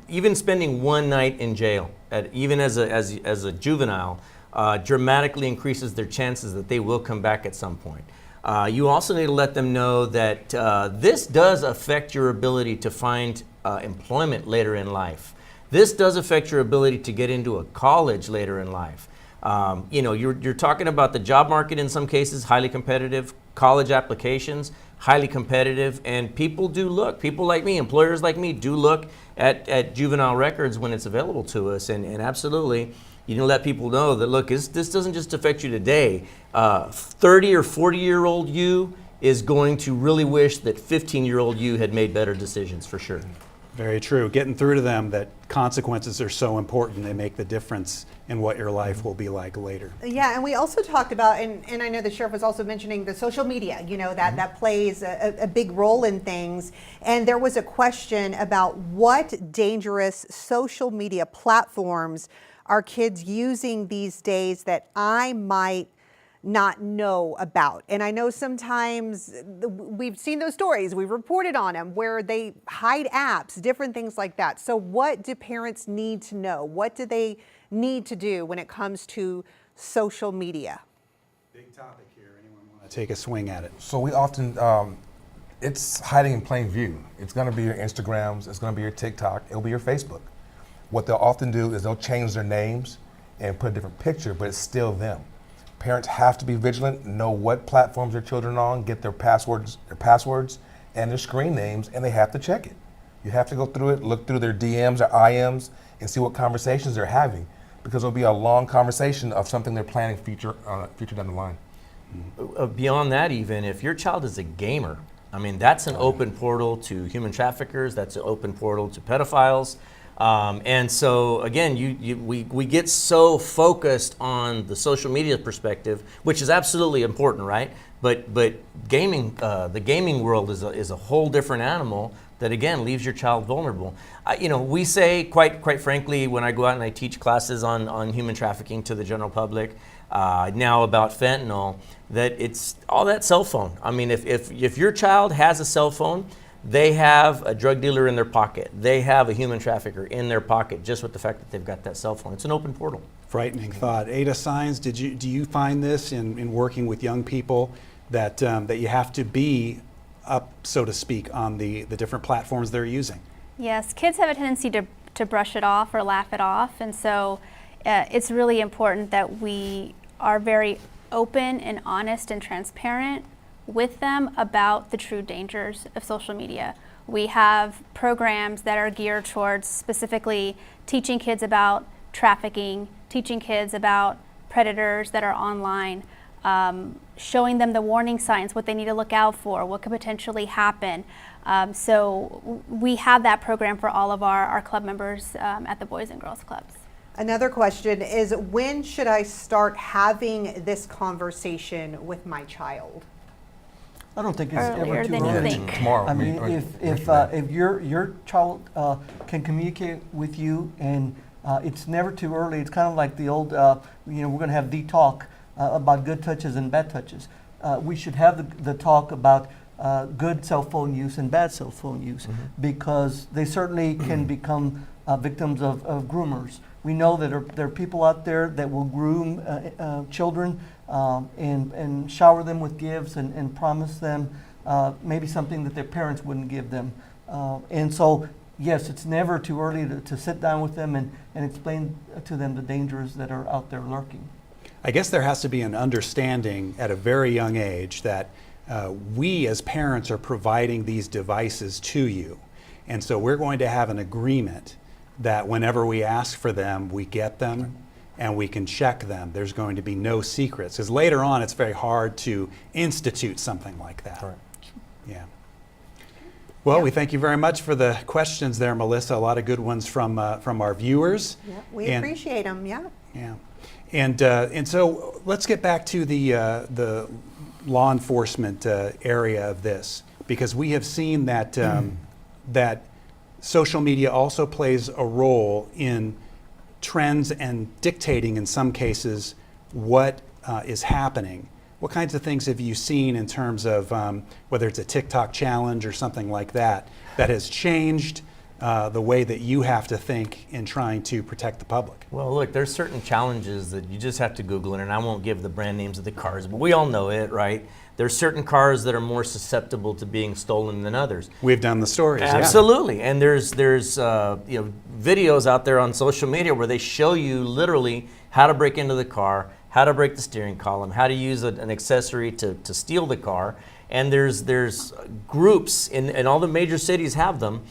even spending one night in jail, even as a juvenile, dramatically increases their chances that they will come back at some point. You also need to let them know that this does affect your ability to find employment later in life. This does affect your ability to get into a college later in life. You're talking about the job market in some cases, highly competitive, college applications, highly competitive, and people like me, employers like me do look at juvenile records when it's available to us, and absolutely, you need to let people know that, look, this doesn't just affect you today. 30 or 40-year-old you is going to really wish that 15-year-old you had made better decisions, for sure. Very true. Getting through to them that consequences are so important. They make the difference in what your life will be like later. Yeah, and we also talked about, and I know the sheriff was also mentioning the social media, that plays a big role in things. And there was a question about what dangerous social media platforms are kids using these days that I might not know about. And I know sometimes we've seen those stories, we've reported on them, where they hide apps, different things like that. So what do parents need to know? What do they need to do when it comes to social media? Big topic here. Anyone want to take a swing at it? So we often, it's hiding in plain view. It's going to be your Instagrams, it's going to be your TikTok, it'll be your Facebook. What they'll often do is they'll change their names and put a different picture, but it's still them. Parents have to be vigilant, know what platforms their children are on, get their passwords and their screen names, and they have to check it. You have to go through it, look through their DMs or IMs, and see what conversations they're having, because it'll be a long conversation of something they're planning future down the line. Beyond that, even if your child is a gamer, that's an open portal to human traffickers. That's an open portal to pedophiles. And so again, we get so focused on the social media perspective, which is absolutely important, right? But gaming, the gaming world is a whole different animal that again leaves your child vulnerable. We say quite frankly, when I go out and I teach classes on human trafficking to the general public, now about fentanyl, that it's all that cell phone. If your child has a cell phone, they have a drug dealer in their pocket. They have a human trafficker in their pocket, just with the fact that they've got that cell phone. It's an open portal. Frightening thought. Ada Signs, do you find this in working with young people that you have to be up, so to speak, on the different platforms they're using? Yes, kids have a tendency to brush it off or laugh it off, and so it's really important that we are very open and honest and transparent with them about the true dangers of social media. We have programs that are geared towards specifically teaching kids about trafficking, teaching kids about predators that are online, showing them the warning signs, what they need to look out for, what could potentially happen. So we have that program for all of our club members at the Boys and Girls Clubs. Another question is, when should I start having this conversation with my child? I don't think it's Earlier ever too than you early. think. Tomorrow. I mean, or if your child can communicate with you, and it's never too early. It's kind of like the old, we're going to have the talk about good touches and bad touches. We should have the talk about good cell phone use and bad cell phone use, because they certainly can become victims of groomers. We know that there are people out there that will groom children and shower them with gifts and promise them maybe something that their parents wouldn't give them. And so, yes, it's never too early to sit down with them and explain to them the dangers that are out there lurking. I guess there has to be an understanding at a very young age that we as parents are providing these devices to you. And so we're going to have an agreement that whenever we ask for them, we get them and we can check them. There's going to be no secrets, because later on it's very hard to institute something like that. Right. Yeah. Well, we thank you very much for the questions there, Melissa. A lot of good ones from our viewers. Yeah, we appreciate them. Yeah. Yeah. And so let's get back to the law enforcement area of this, because we have seen that that social media also plays a role in trends and dictating, in some cases, what is happening. What kinds of things have you seen in terms of whether it's a TikTok challenge or something like that, that has changed the way that you have to think in trying to protect the public? Well, look, there's certain challenges that you just have to Google it, and I won't give the brand names of the cars, but we all know it, right? There's certain cars that are more susceptible to being stolen than others. We've done the stories. Absolutely, and there's videos out there on social media where they show you literally how to break into the car, how to break the steering column, how to use an accessory to steal the car. And there's groups, and all the major cities have them,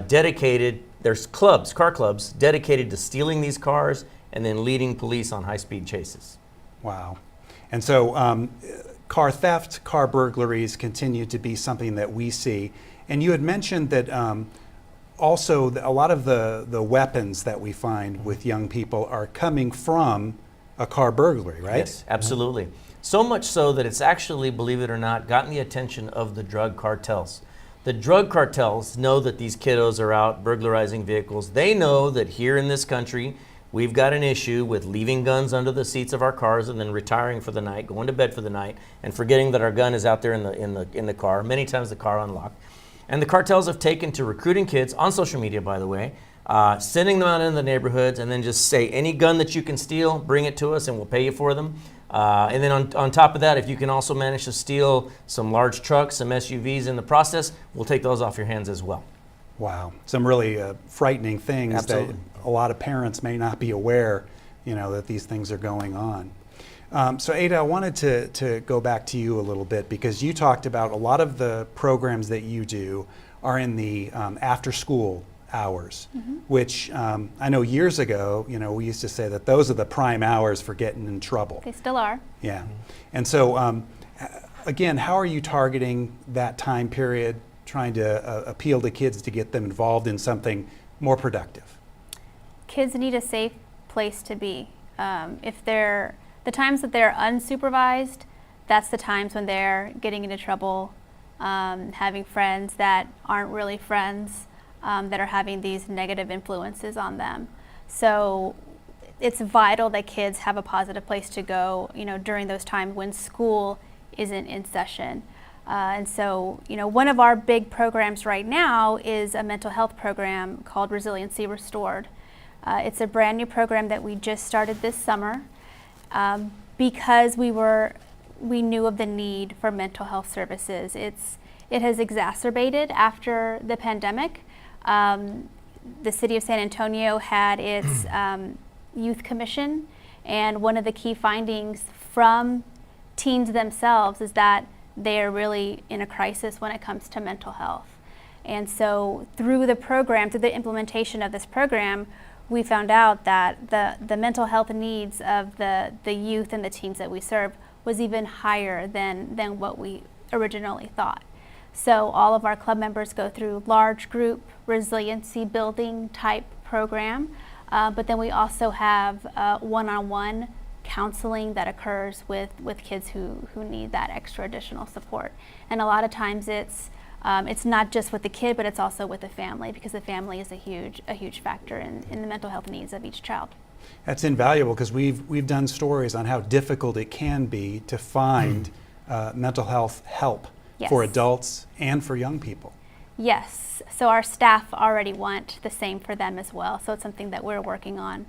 dedicated, there's clubs, car clubs, dedicated to stealing these cars and then leading police on high-speed chases. Wow. And so car theft, car burglaries continue to be something that we see. And you had mentioned that also a lot of the weapons that we find with young people are coming from a car burglary, right? Yes, absolutely. So much so that it's actually, believe it or not, gotten the attention of the drug cartels. The drug cartels know that these kiddos are out burglarizing vehicles. They know that here in this country, we've got an issue with leaving guns under the seats of our cars and then retiring for the night, going to bed for the night, and forgetting that our gun is out there in the car. Many times the car unlocked. And the cartels have taken to recruiting kids on social media, by the way, sending them out in the neighborhoods, and then just say, any gun that you can steal, bring it to us and we'll pay you for them. And then on top of that, if you can also manage to steal some large trucks, some SUVs in the process, we'll take those off your hands as well. Wow, some really frightening things. Absolutely. That a lot of parents may not be aware, that these things are going on. So Ada, I wanted to go back to you a little bit, because you talked about a lot of the programs that you do are in the after-school hours, which I know years ago, we used to say that those are the prime hours for getting in trouble. They still are. Yeah. And so, again, how are you targeting that time period, trying to appeal to kids to get them involved in something more productive? Kids need a safe place to be. If they're the times that they're unsupervised, that's the times when they're getting into trouble, having friends that aren't really friends, that are having these negative influences on them. So it's vital that kids have a positive place to go, during those times when school isn't in session. And so, one of our big programs right now is a mental health program called Resiliency Restored. It's a brand new program that we just started this summer because we knew of the need for mental health services. It has exacerbated after the pandemic. The city of San Antonio had its youth commission, and one of the key findings from teens themselves is that they are really in a crisis when it comes to mental health. And so through the program, through the implementation of this program, we found out that the mental health needs of the youth and the teens that we serve was even higher than what we originally thought. So all of our club members go through large group resiliency building type program, but then we also have one-on-one counseling that occurs with kids who need that extra additional support. And a lot of times it's not just with the kid, but it's also with the family, because the family is a huge factor in the mental health needs of each child. That's invaluable, because we've done stories on how difficult it can be to find mental health help for adults and for young people. Yes, so our staff already want the same for them as well. So it's something that we're working on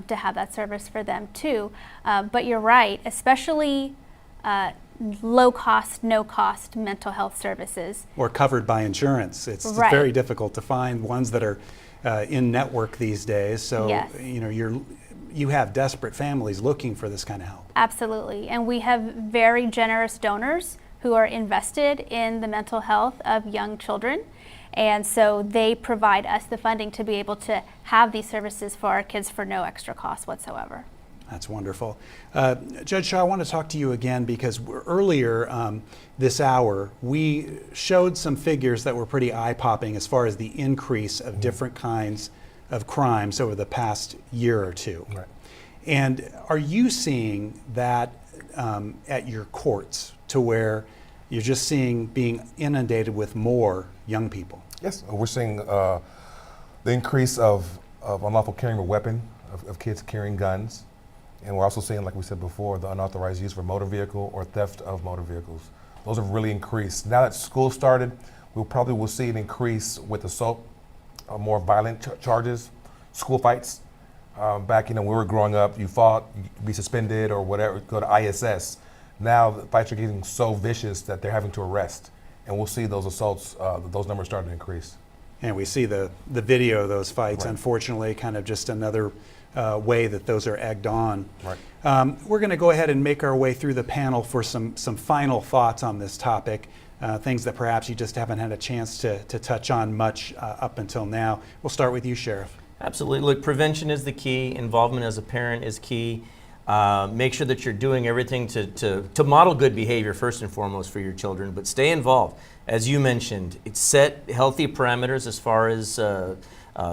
to have that service for them too. But you're right, especially low cost, no cost mental health services. Or covered by insurance. It's Right. very difficult to find ones that are in network these days. So Yes. you have desperate families looking for this kind of help. Absolutely, and we have very generous donors who are invested in the mental health of young children. And so they provide us the funding to be able to have these services for our kids for no extra cost whatsoever. That's wonderful. Judge Shaw, I want to talk to you again, because earlier this hour, we showed some figures that were pretty eye-popping as far as the increase of different kinds of crimes over the past year or two. Right. And are you seeing that at your courts, to where you're just being inundated with more young people? Yes, we're seeing the increase of unlawful carrying of a weapon, of kids carrying guns. And we're also seeing, like we said before, the unauthorized use of a motor vehicle or theft of motor vehicles. Those have really increased. Now that school started, we probably will see an increase with assault, more violent charges, school fights. Back, when we were growing up, you fought, you'd be suspended or whatever, go to ISS. Now the fights are getting so vicious that they're having to arrest. And we'll see those assaults, those numbers starting to increase. And we see the video of those fights, Right. unfortunately, kind of just another way that those are egged on. Right. We're going to go ahead and make our way through the panel for some final thoughts on this topic, things that perhaps you just haven't had a chance to touch on much up until now. We'll start with you, Sheriff. Absolutely. Look, prevention is the key. Involvement as a parent is key. Make sure that you're doing everything to model good behavior first and foremost for your children, but stay involved. As you mentioned, set healthy parameters as far as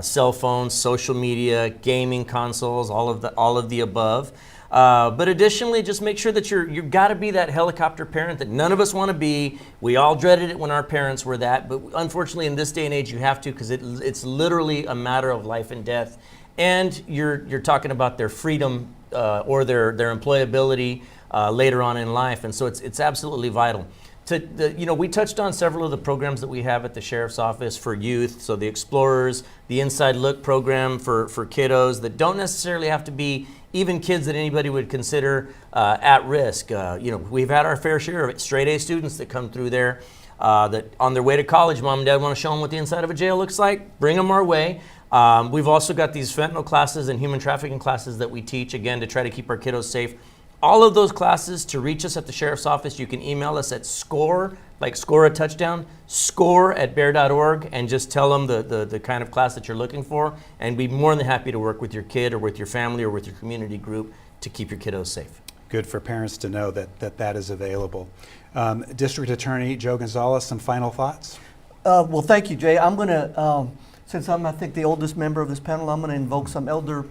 cell phones, social media, gaming consoles, all of the above. But additionally, just make sure that you've got to be that helicopter parent that none of us want to be. We all dreaded it when our parents were that, but unfortunately in this day and age you have to, because it's literally a matter of life and death. And you're talking about their freedom or their employability later on in life, and so it's absolutely vital. We touched on several of the programs that we have at the Sheriff's Office for youth. So the Explorers, the Inside Look program for kiddos that don't necessarily have to be even kids that anybody would consider at risk. We've had our fair share of straight A students that come through there that on their way to college, mom and dad want to show them what the inside of a jail looks like. Bring them our way. We've also got these fentanyl classes and human trafficking classes that we teach, again, to try to keep our kiddos safe. All of those classes, to reach us at the Sheriff's Office, you can email us at score, like score a touchdown, score@bear.org, and just tell them the kind of class that you're looking for, and be more than happy to work with your kid or with your family or with your community group to keep your kiddos safe. Good for parents to know that is available. District Attorney Joe Gonzalez, some final thoughts? Well, thank you, Jay. I'm going to, since I'm, I think, the oldest member of this panel, I'm going to invoke some elder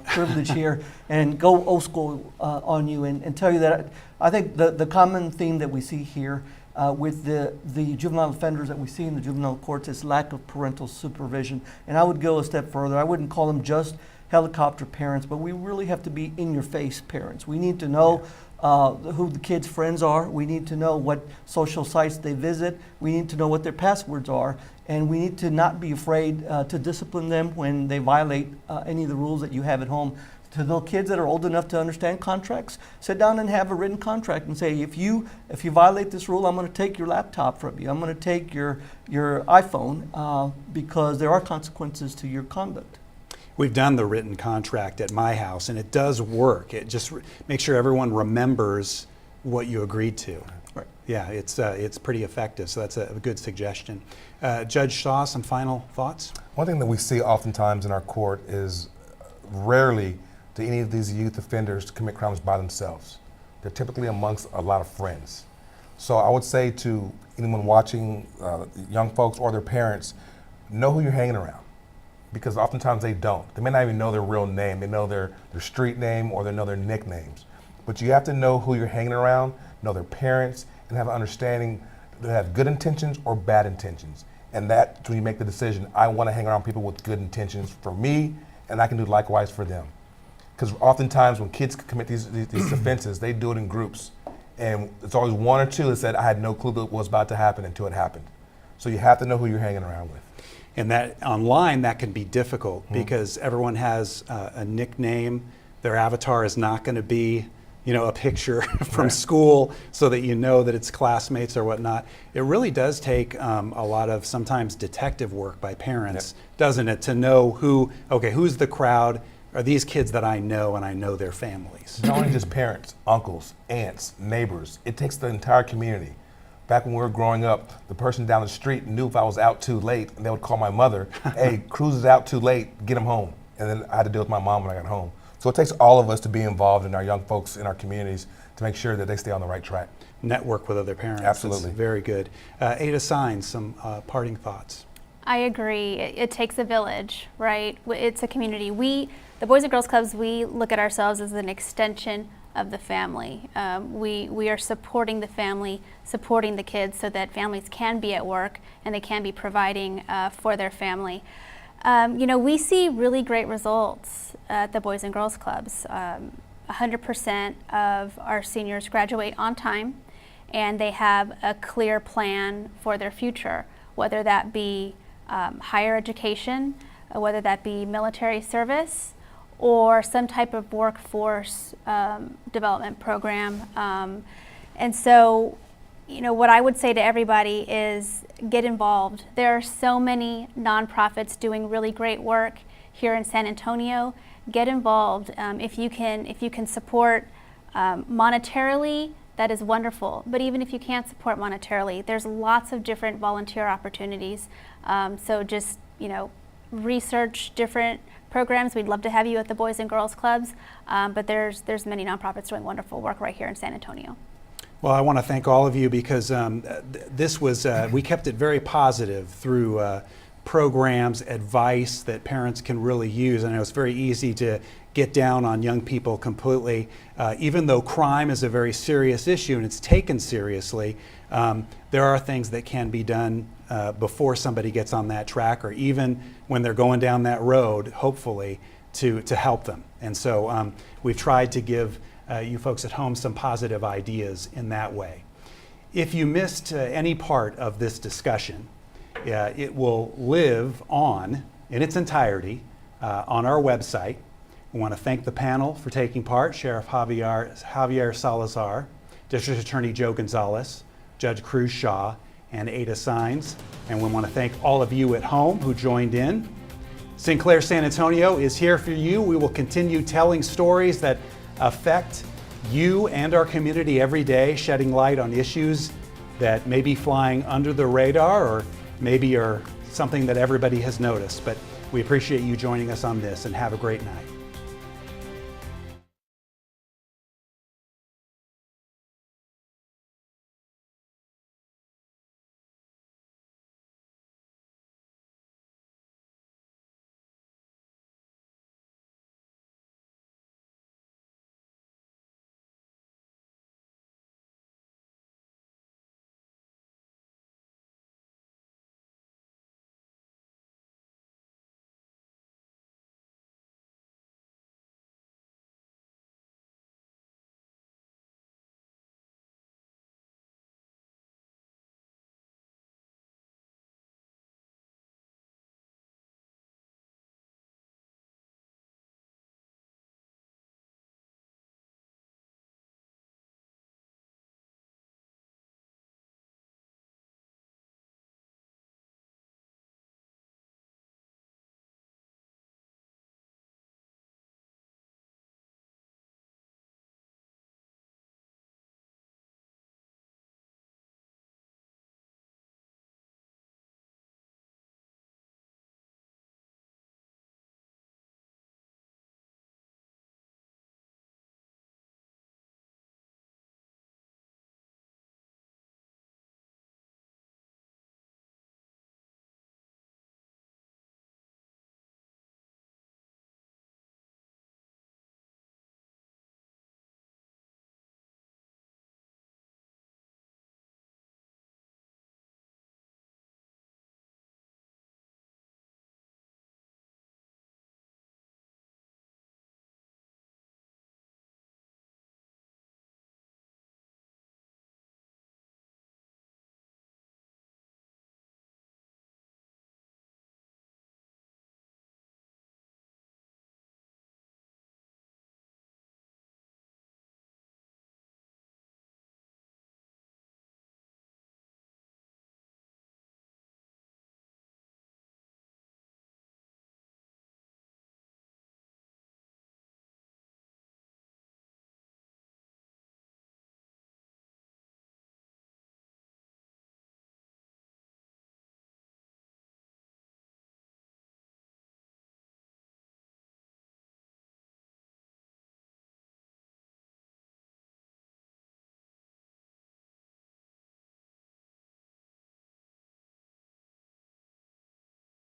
privilege here and go old school on you and tell you that I think the common theme that we see here with the juvenile offenders that we see in the juvenile courts is lack of parental supervision. And I would go a step further. I wouldn't call them just helicopter parents, but we really have to be in-your-face parents. We need to know who the kids' friends are. We need to know what social sites they visit. We need to know what their passwords are. And we need to not be afraid to discipline them when they violate any of the rules that you have at home. To those kids that are old enough to understand contracts, sit down and have a written contract and say, if you violate this rule, I'm going to take your laptop from you. I'm going to take your iPhone because there are consequences to your conduct. We've done the written contract at my house, and it does work. It just makes sure everyone remembers what you agreed to. Right. Yeah, it's pretty effective, so that's a good suggestion. Judge Shaw, some final thoughts? One thing that we see oftentimes in our court is rarely do any of these youth offenders commit crimes by themselves. They're typically amongst a lot of friends. So I would say to anyone watching, young folks or their parents, know who you're hanging around, because oftentimes they don't. They may not even know their real name. They know their street name or they know their nicknames. But you have to know who you're hanging around, know their parents, and have an understanding that have good intentions or bad intentions. And that's when you make the decision, I want to hang around people with good intentions for me, and I can do likewise for them. Because oftentimes when kids commit these offenses, they do it in groups. And it's always one or two that said, I had no clue what was about to happen until it happened. So you have to know who you're hanging around with. And that online, that can be difficult because everyone has a nickname. Their avatar is not going to be, a picture from school so that you know that it's classmates or whatnot. It really does take a lot of sometimes detective work by parents, doesn't it, to know who's the crowd? Are these kids that I know and I know their families? Not only just parents, uncles, aunts, neighbors. It takes the entire community. Back when we were growing up, the person down the street knew if I was out too late, and they would call my mother, hey, Cruz is out too late, get him home. And then I had to deal with my mom when I got home. So it takes all of us to be involved in our young folks in our communities to make sure that they stay on the right track. Network with other parents. Absolutely. That's very good. Ada Signs, some parting thoughts. I agree. It takes a village, right? It's a community. The Boys and Girls Clubs, we look at ourselves as an extension of the family. We are supporting the family, supporting the kids so that families can be at work and they can be providing for their family. We see really great results at the Boys and Girls Clubs. 100% of our seniors graduate on time and they have a clear plan for their future, whether that be higher education, whether that be military service, or some type of workforce development program. And so, what I would say to everybody is get involved. There are so many nonprofits doing really great work here in San Antonio. Get involved. If you can support monetarily, that is wonderful. But even if you can't support monetarily, there's lots of different volunteer opportunities. So just, research different programs. We'd love to have you at the Boys and Girls Clubs, but there's many nonprofits doing wonderful work right here in San Antonio. Well, I want to thank all of you because this was, we kept it very positive through programs, advice that parents can really use. And it was very easy to get down on young people completely. Even though crime is a very serious issue and it's taken seriously, there are things that can be done before somebody gets on that track, or even when they're going down that road, hopefully, to help them. And so we've tried to give you folks at home some positive ideas in that way. If you missed any part of this discussion, it will live on in its entirety on our website. We want to thank the panel for taking part: Sheriff Javier Salazar, District Attorney Joe Gonzalez, Judge Cruz Shaw, and Ada Signs. And we want to thank all of you at home who joined in. Sinclair San Antonio is here for you. We will continue telling stories that affect you and our community every day, shedding light on issues that may be flying under the radar or maybe are something that everybody has noticed. But we appreciate you joining us on this, and have a great night.